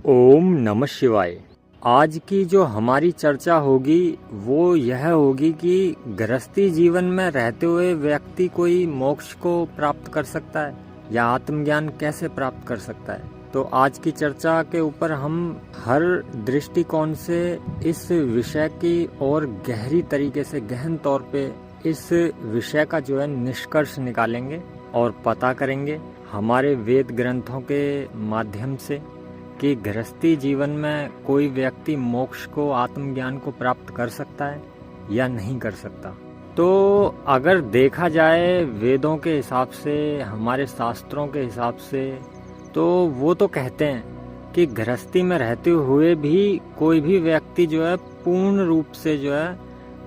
ओम नमः शिवाय। आज की जो हमारी चर्चा होगी वो यह होगी कि गृहस्थी जीवन में रहते हुए व्यक्ति कोई मोक्ष को प्राप्त कर सकता है या आत्मज्ञान कैसे प्राप्त कर सकता है। तो आज की चर्चा के ऊपर हम हर दृष्टिकोण से इस विषय की और गहरी तरीके से गहन तौर पे इस विषय का जो है निष्कर्ष निकालेंगे और पता करेंगे हमारे वेद ग्रंथों के माध्यम से कि गृहस्थी जीवन में कोई व्यक्ति मोक्ष को आत्मज्ञान को प्राप्त कर सकता है या नहीं कर सकता। तो अगर देखा जाए वेदों के हिसाब से, हमारे शास्त्रों के हिसाब से, तो वो तो कहते हैं कि गृहस्थी में रहते हुए भी कोई भी व्यक्ति जो है पूर्ण रूप से जो है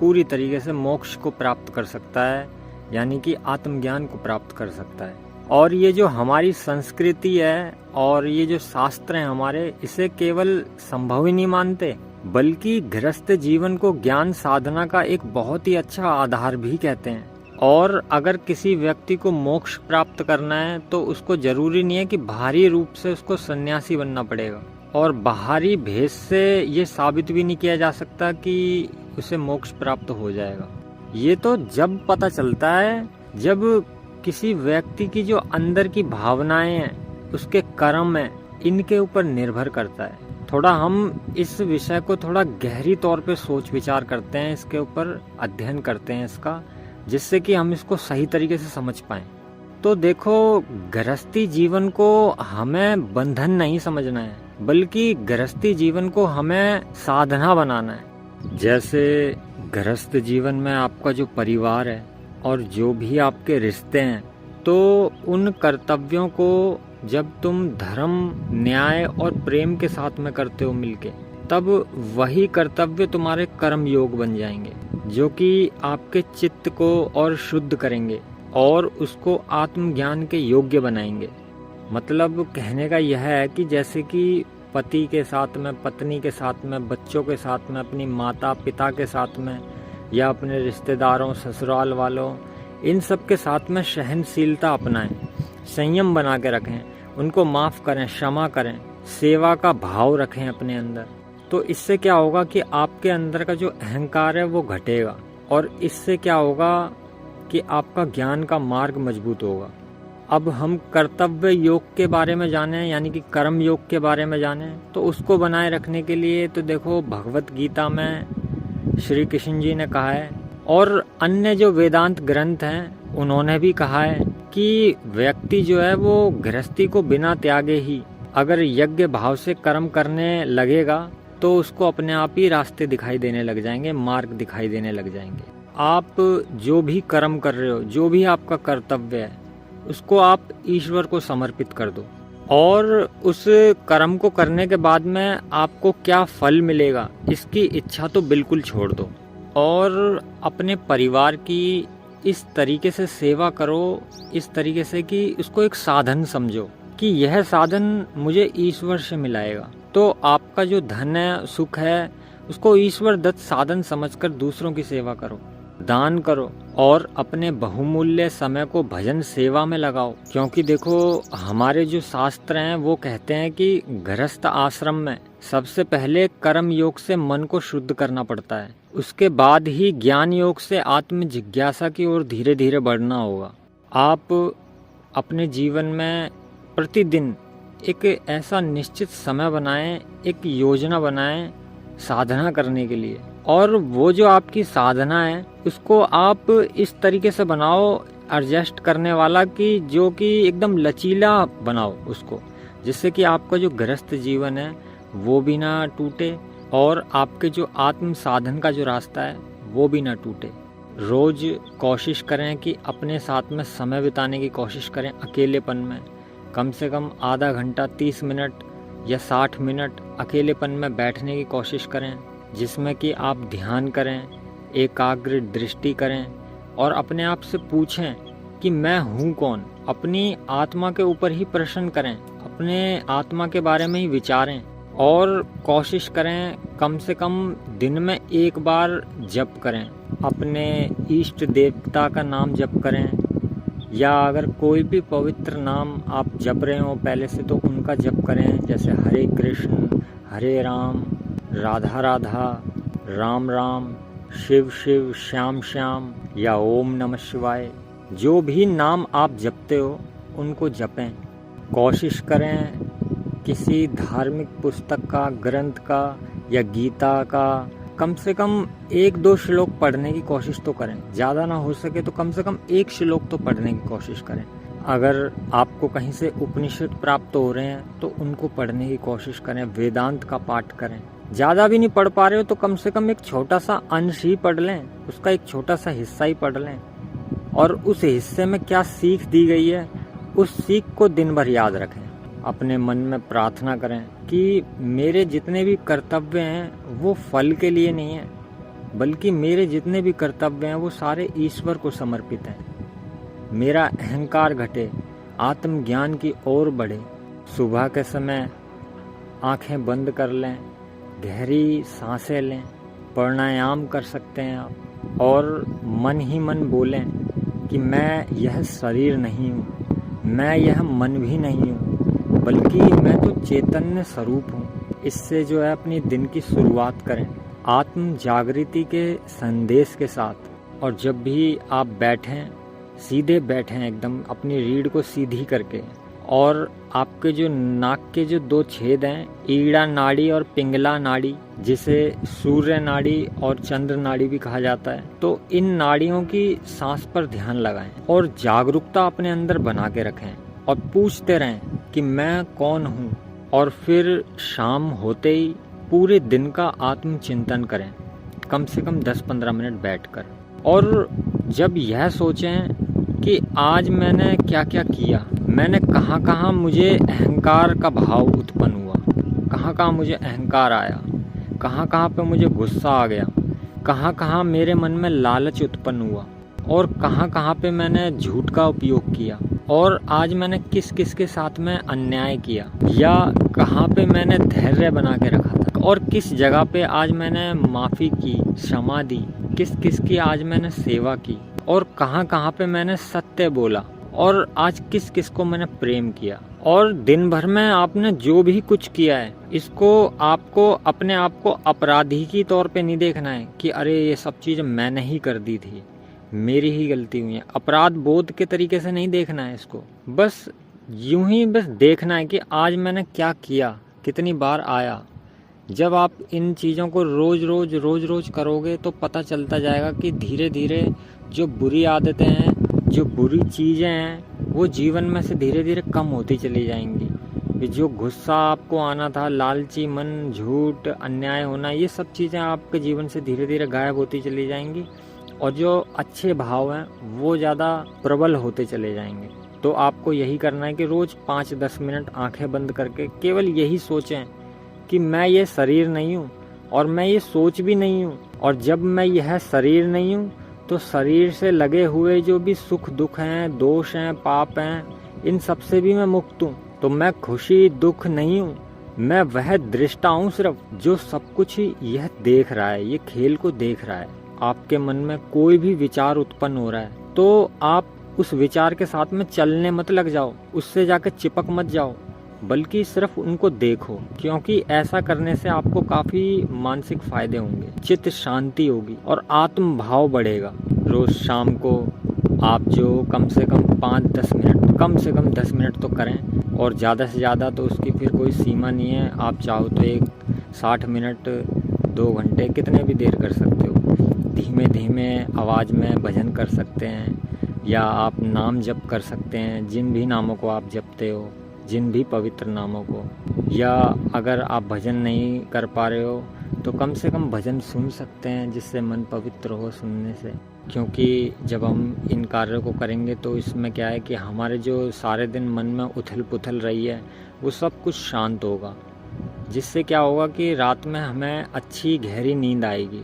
पूरी तरीके से मोक्ष को प्राप्त कर सकता है, यानी कि आत्मज्ञान को प्राप्त कर सकता है। और ये जो हमारी संस्कृति है और ये जो शास्त्र हैं हमारे, इसे केवल संभव ही नहीं मानते बल्कि गृहस्थ जीवन को ज्ञान साधना का एक बहुत ही अच्छा आधार भी कहते हैं। और अगर किसी व्यक्ति को मोक्ष प्राप्त करना है तो उसको जरूरी नहीं है कि बाहरी रूप से उसको सन्यासी बनना पड़ेगा, और बाहरी भेष से ये साबित भी नहीं किया जा सकता कि उसे मोक्ष प्राप्त हो जाएगा। ये तो जब पता चलता है जब किसी व्यक्ति की जो अंदर की भावनाएं हैं, उसके कर्म हैं, इनके ऊपर निर्भर करता है। थोड़ा हम इस विषय को थोड़ा गहरी तौर पे सोच विचार करते हैं, इसके ऊपर अध्ययन करते हैं इसका, जिससे कि हम इसको सही तरीके से समझ पाएं। तो देखो, गृहस्थी जीवन को हमें बंधन नहीं समझना है बल्कि गृहस्थी जीवन को हमें साधना बनाना है। जैसे गृहस्थ जीवन में आपका जो परिवार है और जो भी आपके रिश्ते हैं, तो उन कर्तव्यों को जब तुम धर्म, न्याय और प्रेम के साथ में करते हो मिलके, तब वही कर्तव्य तुम्हारे कर्म योग बन जाएंगे, जो कि आपके चित्त को और शुद्ध करेंगे और उसको आत्मज्ञान के योग्य बनाएंगे। मतलब कहने का यह है कि जैसे कि पति के साथ में, पत्नी के साथ में, बच्चों के साथ में, अपनी माता पिता के साथ में, या अपने रिश्तेदारों, ससुराल वालों, इन सब के साथ में सहनशीलता अपनाएं, संयम बना के रखें, उनको माफ़ करें, क्षमा करें, सेवा का भाव रखें अपने अंदर। तो इससे क्या होगा कि आपके अंदर का जो अहंकार है वो घटेगा, और इससे क्या होगा कि आपका ज्ञान का मार्ग मजबूत होगा। अब हम कर्तव्य योग के बारे में जाने, यानी कि कर्म योग के बारे में जाने, तो उसको बनाए रखने के लिए तो देखो भगवत गीता में श्री कृष्ण जी ने कहा है, और अन्य जो वेदांत ग्रंथ हैं उन्होंने भी कहा है कि व्यक्ति जो है वो गृहस्थी को बिना त्यागे ही अगर यज्ञ भाव से कर्म करने लगेगा तो उसको अपने आप ही रास्ते दिखाई देने लग जाएंगे, मार्ग दिखाई देने लग जाएंगे। आप जो भी कर्म कर रहे हो, जो भी आपका कर्तव्य है, उसको आप ईश्वर को समर्पित कर दो, और उस कर्म को करने के बाद में आपको क्या फल मिलेगा इसकी इच्छा तो बिल्कुल छोड़ दो, और अपने परिवार की इस तरीके से सेवा करो, इस तरीके से कि उसको एक साधन समझो कि यह साधन मुझे ईश्वर से मिलाएगा। तो आपका जो धन है, सुख है, उसको ईश्वर दत्त साधन समझकर दूसरों की सेवा करो, दान करो, और अपने बहुमूल्य समय को भजन सेवा में लगाओ। क्योंकि देखो, हमारे जो शास्त्र हैं वो कहते हैं कि गृहस्थ आश्रम में सबसे पहले कर्म योग से मन को शुद्ध करना पड़ता है, उसके बाद ही ज्ञान योग से आत्म जिज्ञासा की ओर धीरे धीरे बढ़ना होगा। आप अपने जीवन में प्रतिदिन एक ऐसा निश्चित समय बनाएं, एक योजना बनाएं साधना करने के लिए, और वो जो आपकी साधना है उसको आप इस तरीके से बनाओ, एडजस्ट करने वाला, कि जो कि एकदम लचीला बनाओ उसको, जिससे कि आपका जो गृहस्थ जीवन है वो भी ना टूटे और आपके जो आत्म साधन का जो रास्ता है वो भी ना टूटे। रोज कोशिश करें कि अपने साथ में समय बिताने की कोशिश करें, अकेलेपन में कम से कम आधा घंटा, 30 मिनट या 60 मिनट अकेलेपन में बैठने की कोशिश करें, जिसमें कि आप ध्यान करें, एकाग्र दृष्टि करें और अपने आप से पूछें कि मैं हूँ कौन। अपनी आत्मा के ऊपर ही प्रश्न करें, अपने आत्मा के बारे में ही विचारें, और कोशिश करें कम से कम दिन में एक बार जप करें, अपने इष्ट देवता का नाम जप करें, या अगर कोई भी पवित्र नाम आप जप रहे हो पहले से तो उनका जप करें, जैसे हरे कृष्ण, हरे राम, राधा राधा, राम राम, शिव शिव, श्याम श्याम या ओम नमः शिवाय। जो भी नाम आप जपते हो उनको जपें। कोशिश करें किसी धार्मिक पुस्तक का, ग्रंथ का या गीता का कम से कम 1-2 श्लोक पढ़ने की कोशिश तो करें। ज़्यादा ना हो सके तो कम से कम 1 श्लोक तो पढ़ने की कोशिश करें। अगर आपको कहीं से उपनिषद प्राप्त हो रहे हैं तो उनको पढ़ने की कोशिश करें। वेदांत का पाठ करें। ज़्यादा भी नहीं पढ़ पा रहे हो तो कम से कम एक छोटा सा अंश ही पढ़ लें, उसका एक छोटा सा हिस्सा ही पढ़ लें, और उस हिस्से में क्या सीख दी गई है उस सीख को दिन भर याद रखें। अपने मन में प्रार्थना करें कि मेरे जितने भी कर्तव्य हैं वो फल के लिए नहीं है, बल्कि मेरे जितने भी कर्तव्य हैं वो सारे ईश्वर को समर्पित हैं। मेरा अहंकार घटे, आत्मज्ञान की ओर बढ़े। सुबह के समय आंखें बंद कर लें, गहरी सांसें लें, प्राणायाम कर सकते हैं आप, और मन ही मन बोलें कि मैं यह शरीर नहीं हूँ, मैं यह मन भी नहीं हूँ, बल्कि मैं तो चैतन्य स्वरूप हूँ। इससे जो है अपनी दिन की शुरुआत करें आत्म जागृति के संदेश के साथ। और जब भी आप बैठें, सीधे बैठें, एकदम अपनी रीढ़ को सीधी करके, और आपके जो नाक के जो 2 छेद हैं, ईड़ा नाड़ी और पिंगला नाड़ी, जिसे सूर्य नाड़ी और चंद्र नाड़ी भी कहा जाता है, तो इन नाड़ियों की सांस पर ध्यान लगाएं और जागरूकता अपने अंदर बना के रखें और पूछते रहें कि मैं कौन हूँ। और फिर शाम होते ही पूरे दिन का आत्मचिंतन करें, कम से कम 10-15 मिनट बैठकर। और जब यह सोचें कि आज मैंने क्या क्या किया, मैंने कहाँ कहाँ मुझे अहंकार का भाव उत्पन्न हुआ, कहाँ कहाँ मुझे अहंकार आया, कहाँ कहाँ पे मुझे गुस्सा आ गया, कहाँ कहाँ मेरे मन में लालच उत्पन्न हुआ, और कहाँ कहाँ पे मैंने झूठ का उपयोग किया, और आज मैंने किस किस के साथ में अन्याय किया, या कहाँ पे मैंने धैर्य बना के रखा था, और किस जगह पे आज मैंने माफ़ी की, क्षमा दी, किस किस की आज मैंने सेवा की, और कहाँ कहाँ पे मैंने सत्य बोला, और आज किस किस को मैंने प्रेम किया। और दिन भर में आपने जो भी कुछ किया है, इसको आपको अपने आप को अपराधी की तौर पे नहीं देखना है कि अरे ये सब चीज़ मैंने ही कर दी थी, मेरी ही गलती हुई है। अपराध बोध के तरीके से नहीं देखना है इसको, बस यूं ही बस देखना है कि आज मैंने क्या किया, कितनी बार आया। जब आप इन चीज़ों को रोज़ रोज़ करोगे तो पता चलता जाएगा कि धीरे धीरे जो बुरी आदतें हैं, जो बुरी चीज़ें हैं, वो जीवन में से धीरे धीरे कम होती चली जाएंगी। जो गुस्सा आपको आना था, लालची मन, झूठ, अन्याय होना, ये सब चीज़ें आपके जीवन से धीरे धीरे गायब होती चली जाएंगी, और जो अच्छे भाव हैं वो ज़्यादा प्रबल होते चले जाएंगे। तो आपको यही करना है कि रोज़ 5-10 मिनट आंखें बंद करके केवल यही सोचें कि मैं ये शरीर नहीं हूँ और मैं ये सोच भी नहीं हूँ, और जब मैं यह शरीर नहीं हूँ तो शरीर से लगे हुए जो भी सुख दुख हैं, दोष हैं, पाप हैं, इन सब से भी मैं मुक्त हूँ। तो मैं खुशी दुख नहीं हूँ, मैं वह दृष्टा हूँ सिर्फ, जो सब कुछ ही यह देख रहा है, ये खेल को देख रहा है। आपके मन में कोई भी विचार उत्पन्न हो रहा है तो आप उस विचार के साथ में चलने मत लग जाओ, उससे जाकर चिपक मत जाओ, बल्कि सिर्फ उनको देखो, क्योंकि ऐसा करने से आपको काफ़ी मानसिक फायदे होंगे, चित्त शांति होगी और आत्म भाव बढ़ेगा। रोज़ शाम को आप जो कम से कम 5-10 मिनट, कम से कम 10 मिनट तो करें, और ज़्यादा से ज़्यादा तो उसकी फिर कोई सीमा नहीं है। आप चाहो तो 60 मिनट, 2 घंटे, कितने भी देर कर सकते हो। धीमे धीमे आवाज़ में भजन कर सकते हैं, या आप नाम जप कर सकते हैं, जिन भी नामों को आप जपते हो, जिन भी पवित्र नामों को। या अगर आप भजन नहीं कर पा रहे हो तो कम से कम भजन सुन सकते हैं, जिससे मन पवित्र हो सुनने से। क्योंकि जब हम इन कार्यों को करेंगे तो इसमें क्या है कि हमारे जो सारे दिन मन में उथल पुथल रही है वो सब कुछ शांत होगा, जिससे क्या होगा कि रात में हमें अच्छी गहरी नींद आएगी,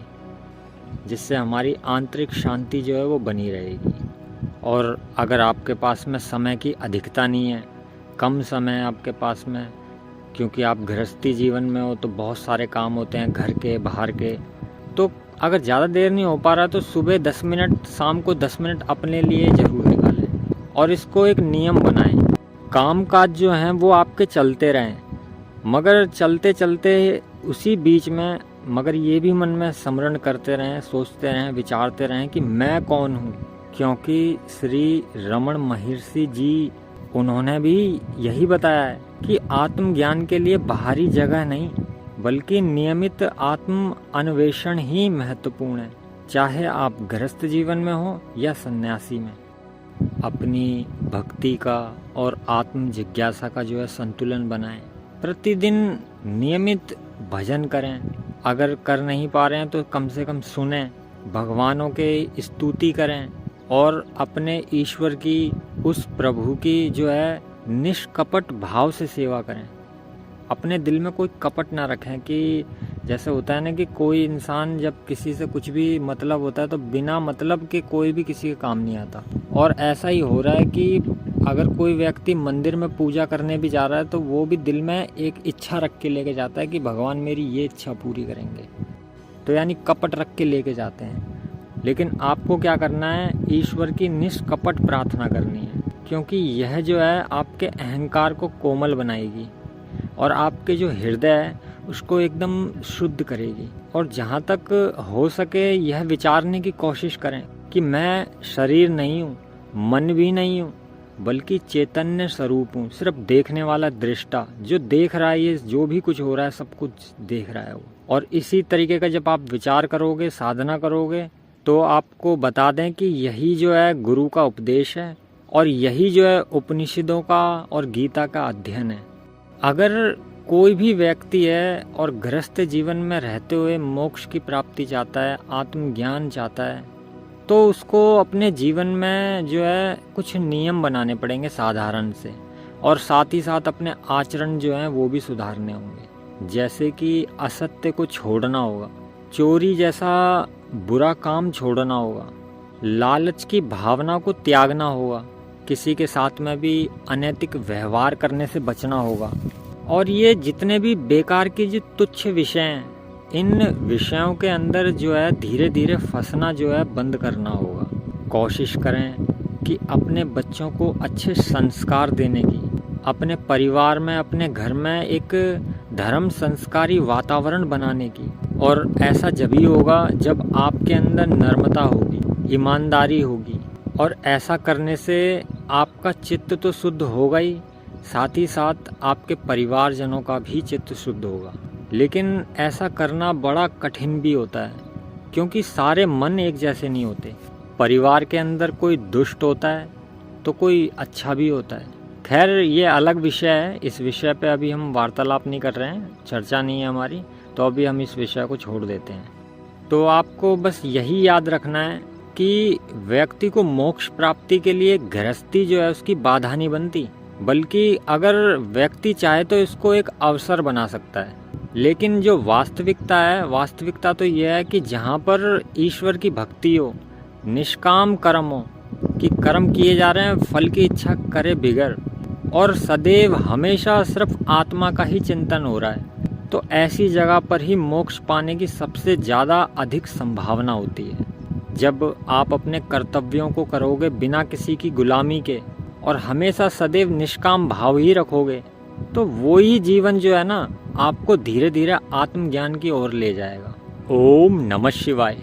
जिससे हमारी आंतरिक शांति जो है वो बनी रहेगी। और अगर आपके पास में समय की अधिकता नहीं है, कम समय है आपके पास में, क्योंकि आप गृहस्थी जीवन में हो तो बहुत सारे काम होते हैं, घर के बाहर के, तो अगर ज़्यादा देर नहीं हो पा रहा तो सुबह 10 मिनट, शाम को 10 मिनट अपने लिए ज़रूर निकालें। और इसको एक नियम बनाएं। काम काज जो हैं वो आपके चलते रहें, मगर चलते चलते उसी बीच में मगर ये भी मन में स्मरण करते रहें, सोचते रहें, विचारते रहें कि मैं कौन हूँ। क्योंकि श्री रमण महर्षि जी उन्होंने भी यही बताया है कि आत्मज्ञान के लिए बाहरी जगह नहीं बल्कि नियमित आत्म अन्वेषण ही महत्वपूर्ण है, चाहे आप गृहस्थ जीवन में हो या सन्यासी में। अपनी भक्ति का और आत्म जिज्ञासा का जो है संतुलन बनाएं। प्रतिदिन नियमित भजन करें, अगर कर नहीं पा रहे हैं तो कम से कम सुनें, भगवानों के स्तुति करें और अपने ईश्वर की, उस प्रभु की जो है निष्कपट भाव से सेवा करें। अपने दिल में कोई कपट ना रखें कि जैसे होता है ना कि कोई इंसान जब किसी से कुछ भी मतलब होता है तो बिना मतलब के कोई भी किसी के काम नहीं आता। और ऐसा ही हो रहा है कि अगर कोई व्यक्ति मंदिर में पूजा करने भी जा रहा है तो वो भी दिल में एक इच्छा रख के लेके जाता है कि भगवान मेरी ये इच्छा पूरी करेंगे, तो यानी कपट रख के लेके जाते हैं। लेकिन आपको क्या करना है, ईश्वर की निष्कपट प्रार्थना करनी है, क्योंकि यह जो है आपके अहंकार को कोमल बनाएगी और आपके जो हृदय है उसको एकदम शुद्ध करेगी। और जहाँ तक हो सके यह विचारने की कोशिश करें कि मैं शरीर नहीं हूँ, मन भी नहीं हूँ, बल्कि चैतन्य स्वरूप हूँ, सिर्फ देखने वाला दृष्टा जो देख रहा है, ये जो भी कुछ हो रहा है सब कुछ देख रहा है वो। और इसी तरीके का जब आप विचार करोगे, साधना करोगे, तो आपको बता दें कि यही जो है गुरु का उपदेश है और यही जो है उपनिषदों का और गीता का अध्ययन है। अगर कोई भी व्यक्ति है और गृहस्थ जीवन में रहते हुए मोक्ष की प्राप्ति चाहता है, आत्मज्ञान चाहता है, तो उसको अपने जीवन में जो है कुछ नियम बनाने पड़ेंगे साधारण से, और साथ ही साथ अपने आचरण जो हैं वो भी सुधारने होंगे। जैसे कि असत्य को छोड़ना होगा, चोरी जैसा बुरा काम छोड़ना होगा, लालच की भावना को त्यागना होगा, किसी के साथ में भी अनैतिक व्यवहार करने से बचना होगा। और ये जितने भी बेकार के जो तुच्छ विषय हैं, इन विषयों के अंदर जो है धीरे धीरे फंसना जो है बंद करना होगा। कोशिश करें कि अपने बच्चों को अच्छे संस्कार देने की, अपने परिवार में, अपने घर में एक धर्म संस्कारी वातावरण बनाने की। और ऐसा जब ही होगा जब आपके अंदर नम्रता होगी, ईमानदारी होगी, और ऐसा करने से आपका चित्त तो शुद्ध होगा ही, साथ ही साथ आपके परिवारजनों का भी चित्त शुद्ध होगा। लेकिन ऐसा करना बड़ा कठिन भी होता है, क्योंकि सारे मन एक जैसे नहीं होते। परिवार के अंदर कोई दुष्ट होता है तो कोई अच्छा भी होता है। खैर ये अलग विषय है, इस विषय पे अभी हम वार्तालाप नहीं कर रहे हैं, चर्चा नहीं है हमारी, तो अभी हम इस विषय को छोड़ देते हैं। तो आपको बस यही याद रखना है कि व्यक्ति को मोक्ष प्राप्ति के लिए गृहस्थी जो है उसकी बाधा नहीं बनती, बल्कि अगर व्यक्ति चाहे तो इसको एक अवसर बना सकता है। लेकिन जो वास्तविकता है, वास्तविकता तो यह है कि जहाँ पर ईश्वर की भक्ति हो, निष्काम कर्म हो, कि कर्म किए जा रहे हैं, फल की इच्छा करे बिगर, और सदैव हमेशा सिर्फ आत्मा का ही चिंतन हो रहा है, तो ऐसी जगह पर ही मोक्ष पाने की सबसे ज़्यादा अधिक संभावना होती है। जब आप अपने कर्तव्यों को करोगे बिना किसी की गुलामी के और हमेशा सदैव निष्काम भाव ही रखोगे, तो वो ही जीवन जो है ना आपको धीरे धीरे आत्मज्ञान की ओर ले जाएगा। ओम नमः शिवाय।